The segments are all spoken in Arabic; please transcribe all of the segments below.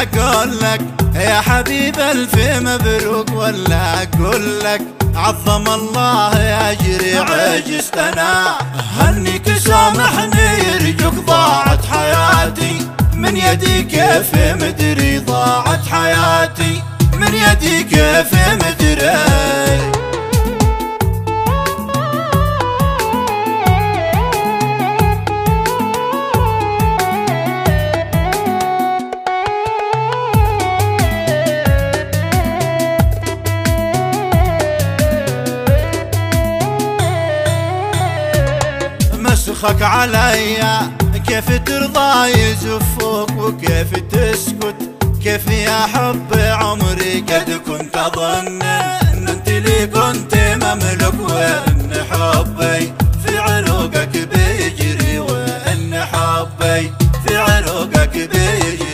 اقول لك يا حبيب الف مبروك، ولا اقول لك عظم الله اجري عجزتنا. هنيك سامحني يرجوك ضاعت حياتي من يدي، كيف مدري ضاعت حياتي من يدي كيف مدري. مسخك عليا كيف ترضى يزفوك، وكيف تسكت كيف يا حب عمري. قد كنت اظن ان انت لي كنت مملوك، وان حبي في عروقك بيجري، وان حبي في عروقك بيجري.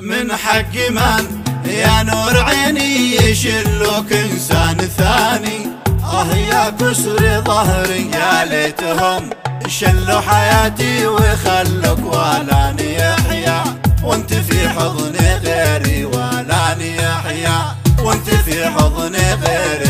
من حق من يا نور عيني يشلوك انسان ثاني، يا كسر ظهري يا ليتهم شلوا حياتي وخلوك ولاني يحيا، وانت في حضن غيري ولاني يحيا، وانت في حضن غيري.